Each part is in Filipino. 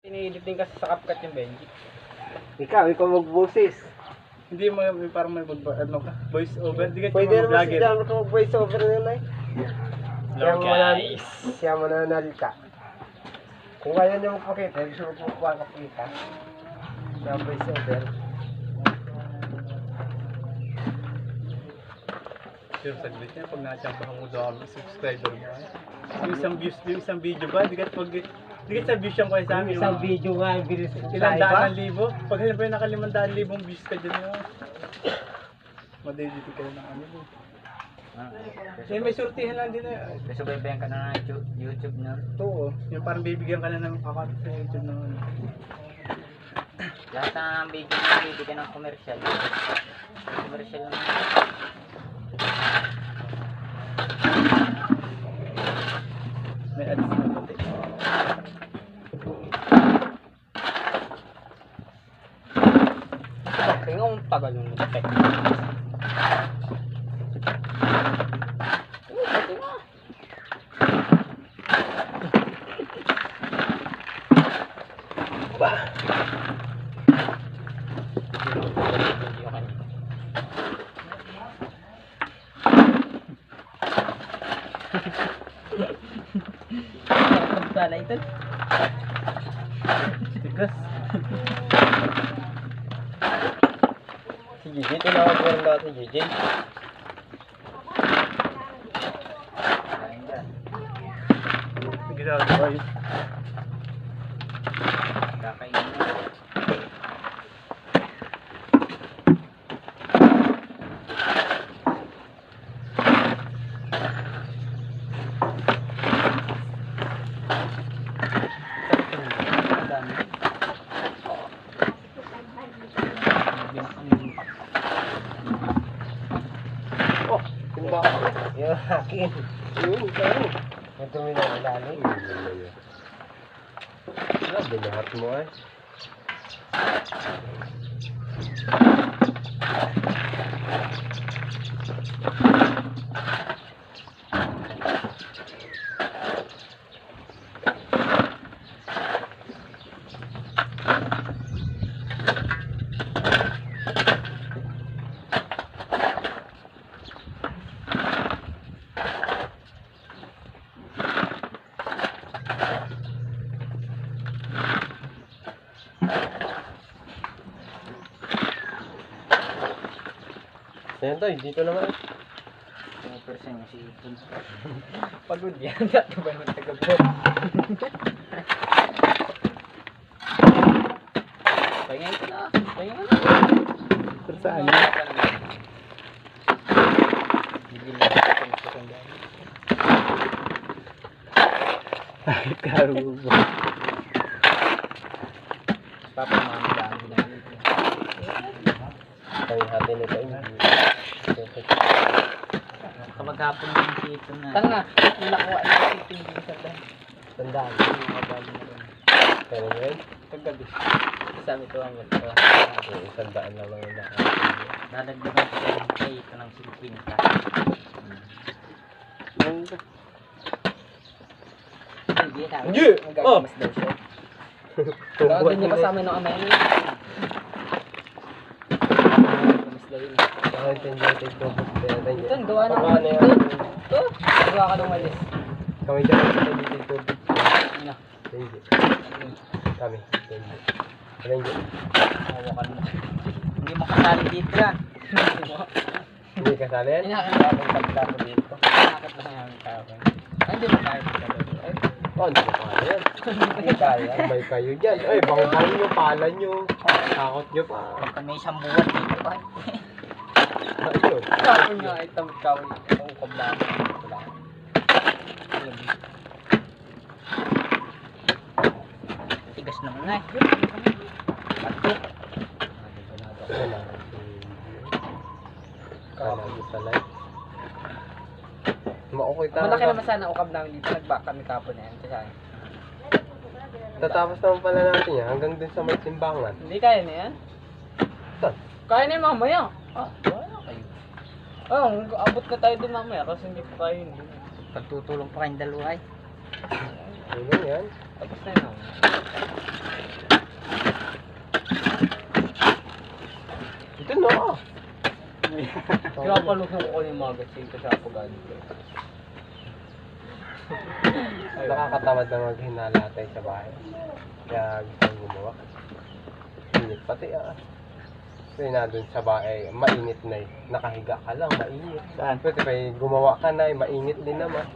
Iniedit din kasi sa CapCut yung Benji. Ikaw magboses. Hindi mo parang may voice over. Hindi ka Pwede naman vlogger. si Jan mag-voice over na yun ay. Hello guys. Siya mo na nalita. Kung ayaw niya magpakita, gusto mo magpakita. Siya voice over. Pero saglit niya, pag na-champahan mo daw kami, subscriber mo. Yung isang video ba? Hindi ka sa views yung kaya sa amin. Isang video nga ang bilis sa Ilang iba. daan libo? Pag halimbawa yung naka 500,000 views ka dyan yun. Madediti ka na ng ano mo. May surtihan lang din eh. Gusto ba ibigyan ka na ng YouTube na? Oo. Yung parang bibigyan ka na ng account sa YouTube na ano. Lahat ng video na bibigyan ng commercial. Commercial lang. May ads na pati. Tingnan mo tagal yung effect. Pala ito. Tigas. Si Gigi, tinawag ko rin dati si Gigi. Sige sa ako boys. Kakainin mo. Oh, timba ako. Yung akin. Yung ikaw. Ito mo na ilalim. Ano, binahat mo ay. Yan tayo, dito naman. 1% yung sipon. Pagod yan. Dato ba naman tagabot? Pahingay ko na. Pahingay na. Pero saan? Bigil na ako sa sandali. Ay, karubo. Papa, mami, dami na dito. Kaya hati nito ay. Kapag-hapon yung sipon na. Tanga. Nakuha na yung sipin din sa dahil. Tandaan. Mabali na rin. Kaya nyo yun? Paggabi. Sabi ko ang ito. Tandaan lang lang na. Dadagdagan ko yung kay ito ng 50. Hindi na. Hindi! Oh! Magagamas daw siya. Doon niya kasama ng amay niya. Magagamas daw yun. Ito, gawa ng Ano walis. yan? Ito, gawa ka ng walis. Kami dyan ang pinagiging tubig. Ano? Hindi. Kami. Hindi. Hindi. Hawakan mo. Hindi mo kasali dito ah. Hindi kasali yan? Inakit mo pagka ko dito. Inakit mo yung tao. Ay, hindi mo kaya dito. Ay, Oh, hindi ko kaya yan. Hindi kaya. May kayo dyan. Ay, bangkang nyo, pala nyo. Takot nyo pa. pagka may isang buwan dito pa. Ayun. Sabi nga ay tamikaw. Ang kablaan. Tigas naman nga eh. Pato. Kala ko sa live. Maokoy Malaki talaga. naman sana ukab namin dito. Nag-back kami kapon na yan. Kasi Tatapos naman pala natin yan hanggang dun sa may timbangan. hindi kaya na yan. Saan? Kaya na yung mamaya. Ah, wala kayo. Abot na tayo dun mamaya kasi hindi pa tayo yun. Pagtutulong pa kayong dalawa ay. Ayun yan. Tapos na yun. Kaya palusong ko yung magazine kasi ako ganito. Nakakatamad na maghinala tayo sa bahay. Kaya gusto kong gumawa. Init pati Kasi na dun sa bahay, mainit na nakahiga ka lang, mainit. Saan? Pwede pa gumawa ka na, mainit din naman.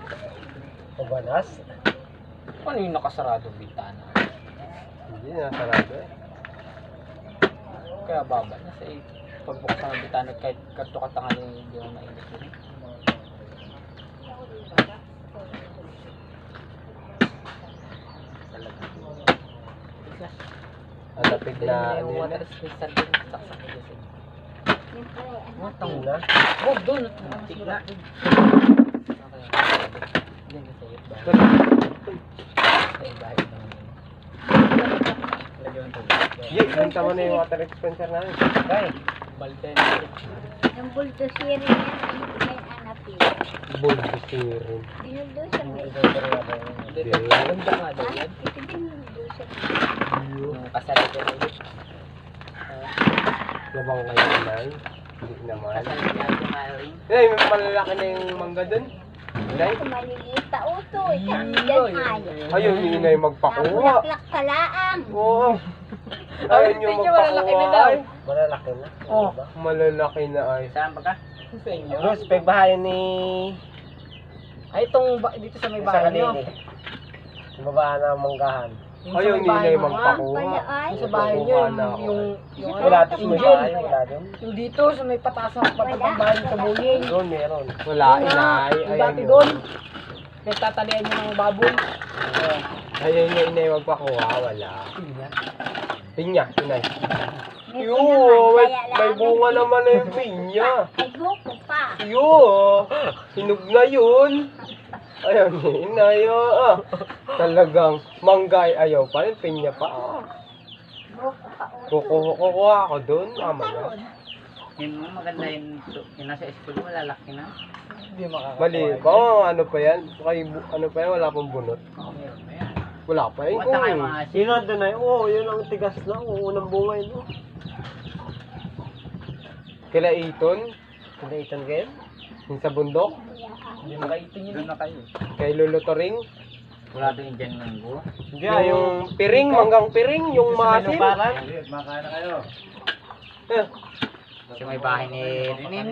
Pabanas? Ano yung nakasaradong bintana? Hindi na, sarado Kaya baba na sa pagbuksan ng bintana kahit kanto katangal yung hindi mo mainit yun. Ang lapig na yung water dispenser din saksak ko dyan. Tango na. Huwag doon. Tigla. Diyan ka sa iyo ba? Sa iyo bahay naman yun. Lagyan mo Yay, punta mo na yung water dispenser namin. Kaya, balde na yun. Yung bulldozer yan, may anapin. bulldozerin. Binuldozer mo. Hindi, ganda nga daw yan. Ito din yung bulldozer. Yung kasalit yan ulit. Labang kayo na Hindi naman. Kasalit yan yung maling. Ay, may malalaki na yung mangga dun. Inay? Ito maliliit pa uto. Diyan ay. Ayun, yung inay magpakuha. Bulaklak palaang. Oo. Ay, Ayun yung tingnan, malalaki na daw. magpakuha. Malalaki na? Oo. Malalaki na ay. Saan ba ka? Sa inyo. Bro, speg bahay ni... Ay, itong dito sa may bahay niyo. Sa baba na manggahan. Yung sa Ayun, may bahay inay mo nga. magpakuha. Pala ay. Yung sa bahay niyo, yung Wala ano, doon may Angel. bahay, wala doon. Yung dito, sa may pataas ng patang bahay ng Kabuying. Doon meron. Wala, Yung nga, inay. yung dati doon. Nagtatalian niya ng baboy. Ayun yung inay magpakuha, wala. Pinya, inay. May Yo, naman, may, kaya may lang. bunga naman na yung pinya. Ay, guko pa. Yo, hinog na yun. Ayun, inay, talagang manggay ayaw pa rin, pinya pa. Guko pa uto. Kukuha ako doon, mamaya. Yun mo, maganda yun nasa school mo, lalaki na. Hindi makakatawa. Mali ba? Ano pa yan? Ano pa yan? Wala pang bunot. Wala pa yan. Huwag na kayo mga asin. Yun na na. Oo, yun ang tigas na. Oo, unang bunga yun. Kila Iton? Kila Iton kayo? Yung sa bundok? Hindi makaitin yun. Doon na kayo. Kay Lulutoring? Wala doon yung dyan manggo. Hindi yung piring, manggang piring, yung maasim. Makain na kayo. Eh, Kasi may bahay ni Rin.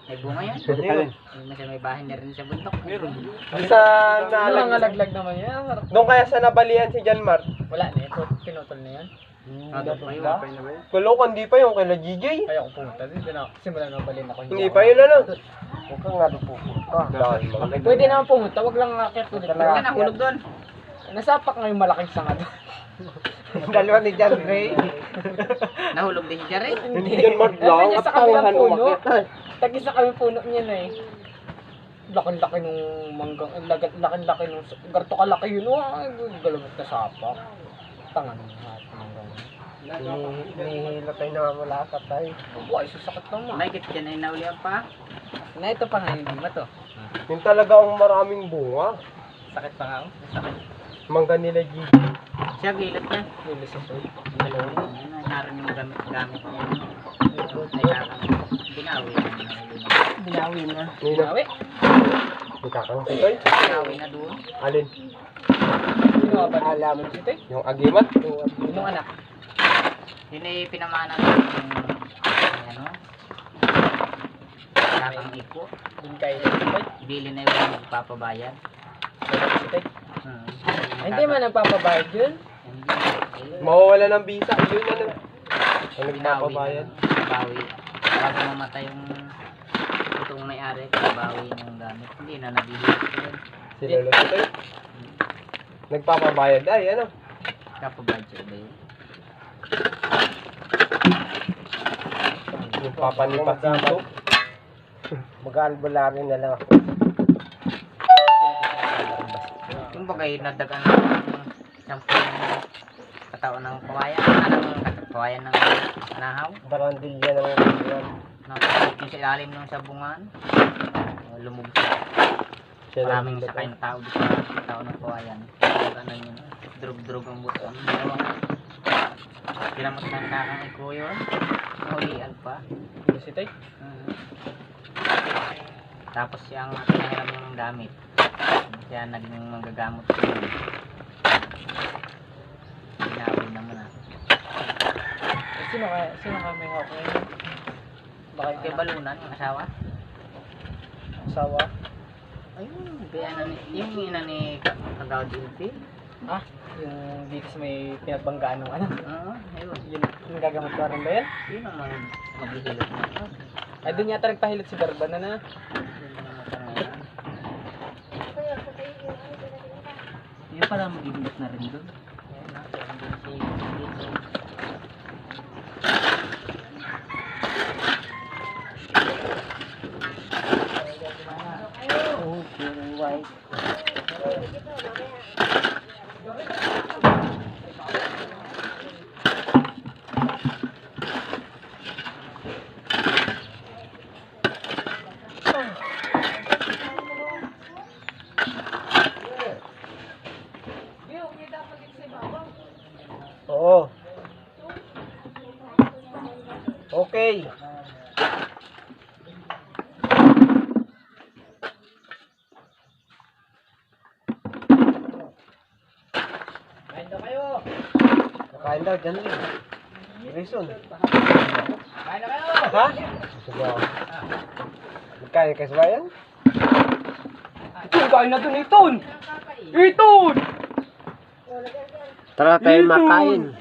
May bunga yan. Alin? Kasi may bahay ni Rin sa bundok. Meron. Sa Ano nalag. nga laglag naman yan. Doon kaya sa nabalian si Jan Mart. Wala na ito. Pinutol na yan. Doon pa yun. Kulokan, hindi pa yung kila GJ. Kaya ako pumunta din. Simula na balin ako. Hindi pa yun ano. Huwag kang nga doon pupunta. Pwede naman pumunta. Wag lang akit ulit. Wala na, hulog doon. Nasapak nga yung malaking sanga doon. Dalawa ni Jan Ray. Nahulog din si Jerry. Hindi Jan Mart lang. Nandun At sa kabilang tangan puno. umakit. Tagis na kami puno niya na eh. Laki-laki nung manggang, laki-laki nung, garto kalaki yun, ay, galamot na sapak. Tangan ng manggang. Hinihila tayo na wala ka tayo. Buhay, susakit naman. May kit yan ay naulihan pa. Na ito pa nga, hindi ba to? Yung talagang maraming bunga. Sakit pa nga ako. Sakit. Mangga nila GJ. Siya gilat niya. Lili sa soy. Dalawa yun. Naroon yung gamit niya. Ay kakang. Binawi na. Binawi na. Nino. Binawi? May kakang sitoy. Binawi na doon. Alin? Sino nga ba nalaman si Toy? Yung agimat? Yung anak. Yun ay pinamana natin yung ano. Kakang iko. Doon kayo si Toy. Bili na yung magpapabayan. Wala si Toy. Ay, hindi man nagpapabayad yun. Mawawala ng visa. Yun ano. Ang Binawi nagpapabayad. na. Bawi. Bago mamatay yung itong may-ari, bawi ng gamit. Hindi na nabihirap ko yun. Si Lolo Sitoy. Nagpapabayad ay ano. Kapabadyo ba yun? Yung papa ni Patito. Mag-albolari na lang ako. Yung bagay nadagan ng sampung katawan ng kawayan. Anong kawayan ng nahaw? Barandilya ng kaibigan. Nakakit sa ilalim ng sabungan. Lumugsa. Maraming sakay na tao dito sa tao ng kawayan. Ano yun? Drug-drug ang buto. Kinamot ng kakang iko yun. Hulian pa. Si Toy? Tapos siyang pinahiram yung gamit. Kaya naging manggagamot siya. Ginawin naman ah. Sino ka may hawak ngayon? Baka yung Kay Balunan, yung asawa. asawa? Ayun, kaya na ni, yung ina ni Kagawad Ilpi. Ah, yung dito sa may pinagbanggaan ng ano? Oo, ayun. Yung gagamot ka rin ba yan? Yun ang maghihilot na. Ay, doon yata nagpahilot si Garba na na. Yung pala maghihilot na rin doon. Oo. Okay. Kain daw kayo. Kain daw, dyan rin. Reason. Kain na kayo. Ha? Sabaw. Magkain kayo sa bayan? Iton, kain na dun, Iton. Iton! Tara tayo makain.